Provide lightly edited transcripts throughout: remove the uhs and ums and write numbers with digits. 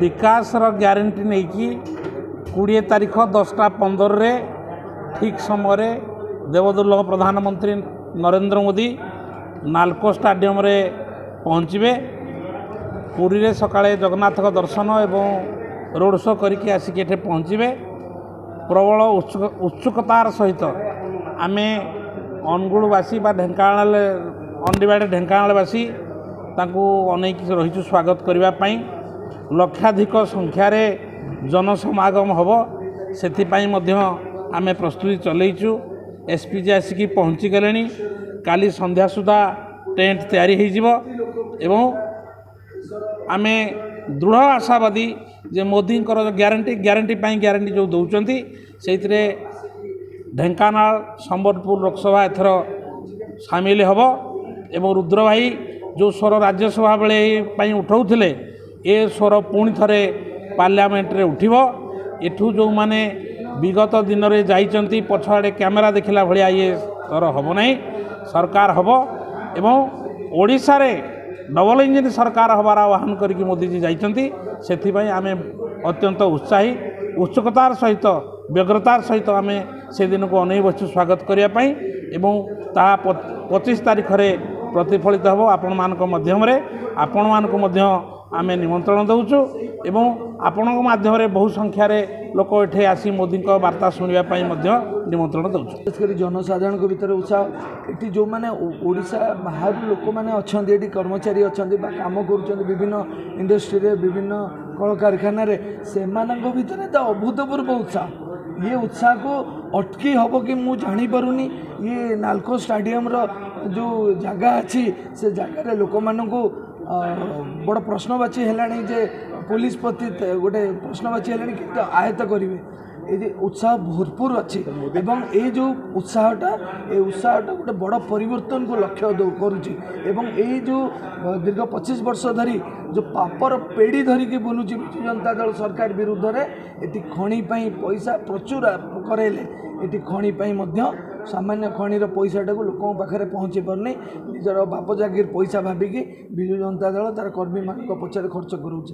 विकास guarantee नहीं कि 20 तारीख 10:15 ठीक समय देवदुर्लभ प्रधानमंत्री नरेंद्र मोदी नालको स्टाडियम रे पहुँचे। पुरी रे सकाळे जगन्नाथ दर्शन एवं रोड शो करके आसिक एठे पहुँचे। प्रबल उत्सुकतार सहित आमे अनुगुलवासी बा ढेंकानाल अनडिवाइडेड ढेंकानालवासी तांकू अनेक रही स्वागत करने लक्षाधिक संख्यार जनसमागम हम से आम प्रस्तुति चलैचु। एसपीजी आसिकी पहुँची गले। काली संध्या सुधा टेंट तैयारी एवं आम दृढ़ आशावादी जे मोदी ग्यारंटी ग्यारंटी जो दौरान से ढेंकानाल संबलपुर लोकसभा एथर सामिल हम एवं रुद्र भाई जो स्वर राज्यसभा बेले उठाऊले ए स्वर पुणी थे पार्लियामेंट रे उठिबो। एठू जो माने विगत दिन में जाइचंती पछाड़े कैमेरा देखला भलिया ये स्वर हम नहीं सरकार हम एवं ओडिशा रे डबल इंजिन सरकार हबार आह्वान करके मोदी जी जाइचंती। सेथिबाई आमे अत्यंत उत्साही उत्सुकतार सहित व्यग्रतार सहित आम से दिन को अनेक बच्चु स्वागत करने एवं ता 25 तारीख रे प्रतिफलित हम आपण मानक माध्यम रे आपण मानक मध्य आम निमंत्रण दउचु एवं आपण माध्यम रे बहु संख्यार लोक एठे आसी मोदी वार्ता शुणापी निमंत्रण दउचु। विशेषकर जनसाधारण भीतर उत्साह ये जो मैंने ओडिशा बाहर लोक मैंने अच्छा ये कर्मचारी अच्छा काम कर विभिन्न इंडस्ट्री रे विभिन्न कल कारखाना से भितर तो अभूतपूर्व उत्साह ये उत्साह को अटकी हम कि मुझे जानीपारूनी ये नालको स्टाडियम जो जगह अच्छी से जगार लोक मानू बड़ प्रश्नवाची है जे पुलिस प्रति गोटे प्रश्नवाची है कि आयत्त करेंगे ये उत्साह भरपूर अच्छी एवं ये जो उत्साहटा गोटे बड़ परिवर्तन को लक्ष्य करुच्ची एवं ये जो दीर्घ 25 वर्ष धरी जो पापर पेड़ी धरिकी बुलूची विजु जनता दल सरकार विरुद्ध रे ये खणी पैसा प्रचुर करेले ये खणी सामान्य खणीर पैसाटा को लोकों पाखे पहुँची पारनी निजर बाप जागिर पैसा भाविकी विजु जनता दल तार कर्मी मान पछारे खर्च करुच्ची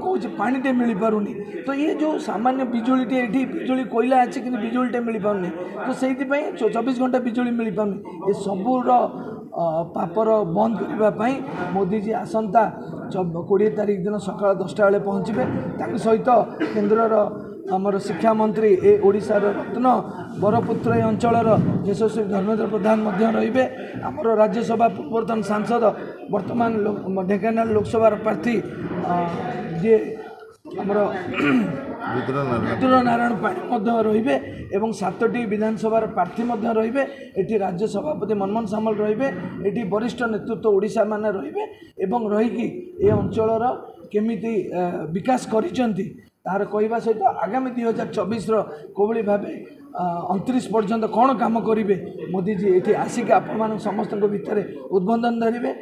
मुझे पानीटे मिल पारुनी। तो ये जो सामान्य बिजुलीटे ये बिजुली कोयला अच्छी कि बिजुलीटे मिल पारनी तो से 24 घंटा बिजुली मिल पारनी ये सबूर पापर बंद करने मोदी जी आसंता 20 तारीख दिन सकाल 10टा बेले पहुँचे। सहित केन्द्रर आमर शिक्षा मंत्री ए ओडिशार रत्न बरपुत्र अंचलर यशस्वी धर्मेंद्र प्रधान रे आमर राज्यसभा पूर्वतन सांसद वर्तमान ढेंकानाल लोकसभा प्रार्थी जे आमर रुद्र नारायण पाणी रे एवं 7टी विधानसभा प्रार्थी रे एटी राज्य सभापति मनमोहन सामल रे एटी वरिष्ठ नेतृत्व ओडिशा माने रे एवं रहीकि ए अंचलर केमिति विकास करिसेंती तार कहवा सहित आगामी 2024 कोभली भाव 29 पर्यंत कौन काम करेंगे मोदी जी ये आसिक आप समस्त भितर उद्बोधन धरिवे।